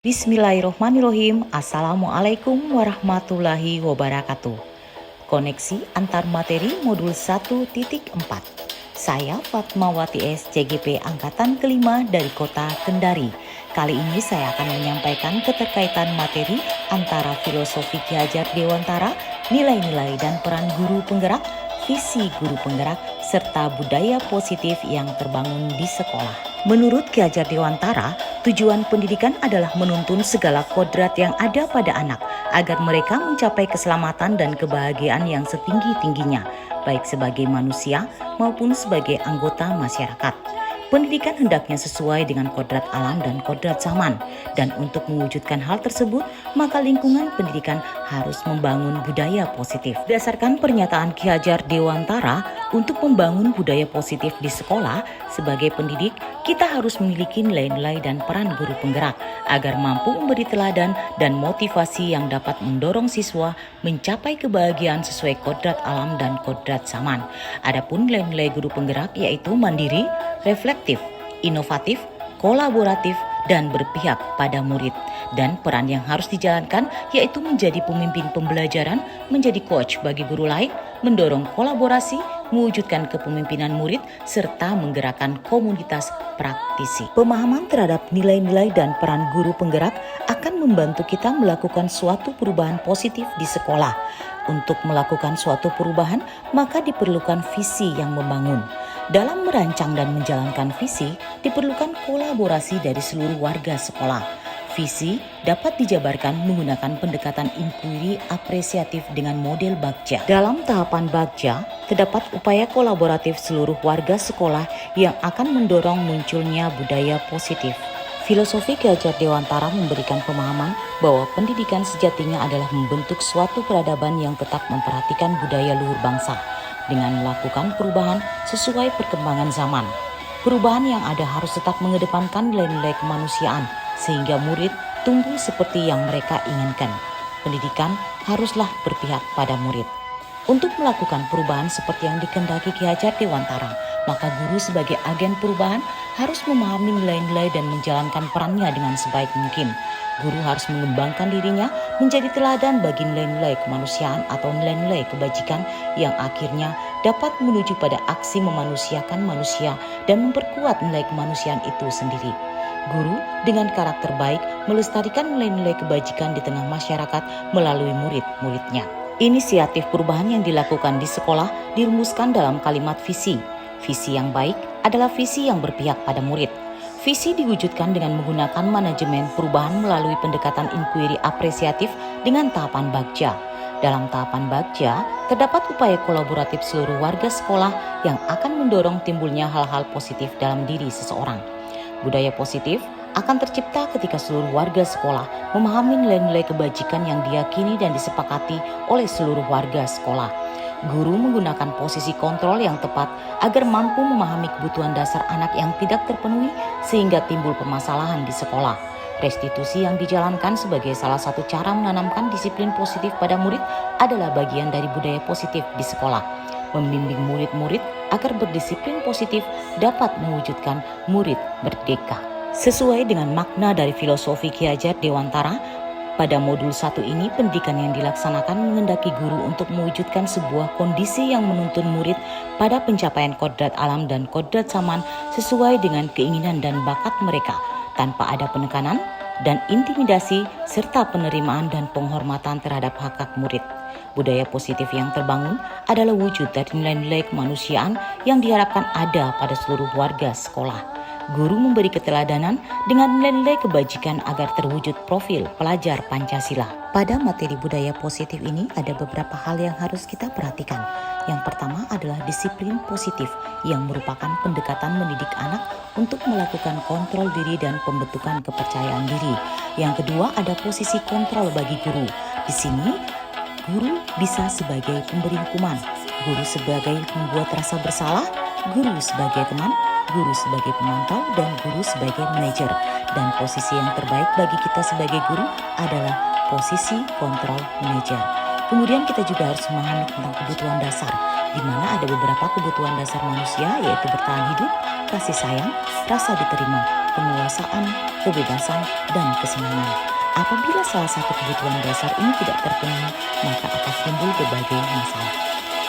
Bismillahirrohmanirrohim. Assalamualaikum warahmatullahi wabarakatuh. Koneksi antar materi modul 1.4. Saya Fatmawati S, CGP Angkatan kelima dari Kota Kendari. Kali ini saya akan menyampaikan keterkaitan materi antara filosofi Ki Hajar Dewantara, nilai-nilai dan peran guru penggerak, visi guru penggerak, serta budaya positif yang terbangun di sekolah. Menurut Ki Hajar Dewantara, tujuan pendidikan adalah menuntun segala kodrat yang ada pada anak agar mereka mencapai keselamatan dan kebahagiaan yang setinggi-tingginya, baik sebagai manusia maupun sebagai anggota masyarakat. Pendidikan hendaknya sesuai dengan kodrat alam dan kodrat zaman, dan untuk mewujudkan hal tersebut, maka lingkungan pendidikan harus membangun budaya positif. Berdasarkan pernyataan Ki Hajar Dewantara, untuk membangun budaya positif di sekolah, sebagai pendidik, kita harus memiliki nilai-nilai dan peran guru penggerak agar mampu memberi teladan dan motivasi yang dapat mendorong siswa mencapai kebahagiaan sesuai kodrat alam dan kodrat zaman. Adapun nilai-nilai guru penggerak yaitu mandiri, reflektif, inovatif, kolaboratif, dan berpihak pada murid. Dan peran yang harus dijalankan yaitu menjadi pemimpin pembelajaran, menjadi coach bagi guru lain, mendorong kolaborasi, mewujudkan kepemimpinan murid, serta menggerakkan komunitas praktisi. Pemahaman terhadap nilai-nilai dan peran guru penggerak akan membantu kita melakukan suatu perubahan positif di sekolah. Untuk melakukan suatu perubahan, maka diperlukan visi yang membangun. Dalam merancang dan menjalankan visi, diperlukan kolaborasi dari seluruh warga sekolah. Visi dapat dijabarkan menggunakan pendekatan inquiry apresiatif dengan model Bagja. Dalam tahapan Bagja, terdapat upaya kolaboratif seluruh warga sekolah yang akan mendorong munculnya budaya positif. Filosofi Ki Hajar Dewantara memberikan pemahaman bahwa pendidikan sejatinya adalah membentuk suatu peradaban yang tetap memperhatikan budaya luhur bangsa dengan melakukan perubahan sesuai perkembangan zaman. Perubahan yang ada harus tetap mengedepankan nilai-nilai kemanusiaan sehingga murid tumbuh seperti yang mereka inginkan. Pendidikan haruslah berpihak pada murid. Untuk melakukan perubahan seperti yang dikehendaki Ki Hajar Dewantara, maka guru sebagai agen perubahan harus memahami nilai-nilai dan menjalankan perannya dengan sebaik mungkin. Guru harus mengembangkan dirinya menjadi teladan bagi nilai-nilai kemanusiaan atau nilai-nilai kebajikan yang akhirnya dapat menuju pada aksi memanusiakan manusia dan memperkuat nilai kemanusiaan itu sendiri. Guru dengan karakter baik melestarikan nilai-nilai kebajikan di tengah masyarakat melalui murid-muridnya. Inisiatif perubahan yang dilakukan di sekolah dirumuskan dalam kalimat visi. Visi yang baik adalah visi yang berpihak pada murid. Visi diwujudkan dengan menggunakan manajemen perubahan melalui pendekatan inquiry apresiatif dengan tahapan Bagja. Dalam tahapan Bagja, terdapat upaya kolaboratif seluruh warga sekolah yang akan mendorong timbulnya hal-hal positif dalam diri seseorang. Budaya positif akan tercipta ketika seluruh warga sekolah memahami nilai-nilai kebajikan yang diyakini dan disepakati oleh seluruh warga sekolah. Guru menggunakan posisi kontrol yang tepat agar mampu memahami kebutuhan dasar anak yang tidak terpenuhi sehingga timbul permasalahan di sekolah. Restitusi yang dijalankan sebagai salah satu cara menanamkan disiplin positif pada murid adalah bagian dari budaya positif di sekolah. Membimbing murid-murid agar berdisiplin positif dapat mewujudkan murid merdeka. Sesuai dengan makna dari filosofi Ki Hajar Dewantara, pada modul 1 ini pendidikan yang dilaksanakan menghendaki guru untuk mewujudkan sebuah kondisi yang menuntun murid pada pencapaian kodrat alam dan kodrat zaman sesuai dengan keinginan dan bakat mereka, tanpa ada penekanan dan intimidasi serta penerimaan dan penghormatan terhadap hak-hak murid. Budaya positif yang terbangun adalah wujud dari nilai-nilai kemanusiaan yang diharapkan ada pada seluruh warga sekolah. Guru memberi keteladanan dengan nilai-nilai kebajikan agar terwujud profil pelajar Pancasila. Pada materi budaya positif ini ada beberapa hal yang harus kita perhatikan. Yang pertama adalah disiplin positif yang merupakan pendekatan mendidik anak untuk melakukan kontrol diri dan pembentukan kepercayaan diri. Yang kedua ada posisi kontrol bagi guru. Di sini guru bisa sebagai pemberi hukuman, guru sebagai membuat rasa bersalah, guru sebagai teman, guru sebagai pemantau, dan guru sebagai manajer. Dan posisi yang terbaik bagi kita sebagai guru adalah posisi kontrol manajer. Kemudian kita juga harus memahami tentang kebutuhan dasar, di mana ada beberapa kebutuhan dasar manusia yaitu bertahan hidup, kasih sayang, rasa diterima, penguasaan, kebebasan, dan kesenangan. Apabila salah satu kebutuhan dasar ini tidak terpenuhi, maka akan timbul berbagai masalah.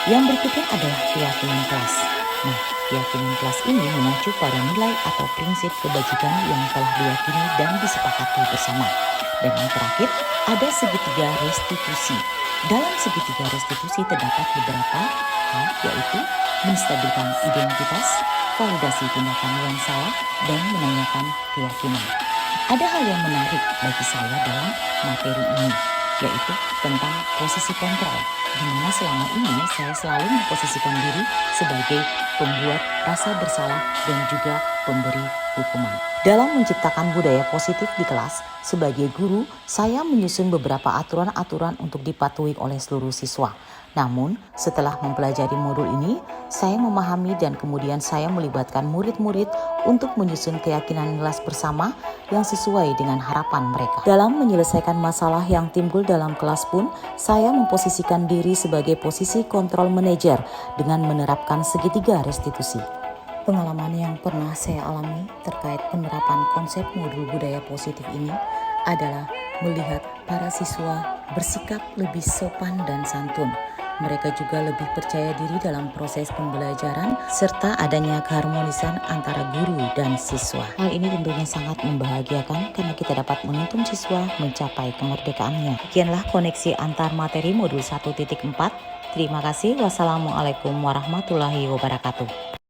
Yang berikutnya adalah keyakinan kelas. Nah, keyakinan kelas ini mengacu pada nilai atau prinsip kebajikan yang telah diyakini dan disepakati bersama. Dan yang terakhir, ada segitiga restitusi. Dalam segitiga restitusi terdapat beberapa hal, yaitu menstabilkan identitas, validasi tindakan yang salah, dan menanyakan keyakinan. Ada hal yang menarik bagi saya dalam materi ini, yaitu tentang posisi kontrol, di mana selama ini saya selalu memposisikan diri sebagai pembuat rasa bersalah dan juga pemberi hukuman. Dalam menciptakan budaya positif di kelas, sebagai guru, saya menyusun beberapa aturan-aturan untuk dipatuhi oleh seluruh siswa. Namun, setelah mempelajari modul ini, saya memahami dan kemudian saya melibatkan murid-murid untuk menyusun keyakinan kelas bersama yang sesuai dengan harapan mereka. Dalam menyelesaikan masalah yang timbul dalam kelas pun, saya memposisikan diri sebagai posisi kontrol manajer dengan menerapkan segitiga restitusi. Pengalaman yang pernah saya alami terkait penerapan konsep modul budaya positif ini adalah melihat para siswa bersikap lebih sopan dan santun. Mereka juga lebih percaya diri dalam proses pembelajaran serta adanya keharmonisan antara guru dan siswa. Hal ini tentunya sangat membahagiakan karena kita dapat menuntun siswa mencapai kemerdekaannya. Sekianlah koneksi antar materi modul 1.4. Terima kasih. Wassalamualaikum warahmatullahi wabarakatuh.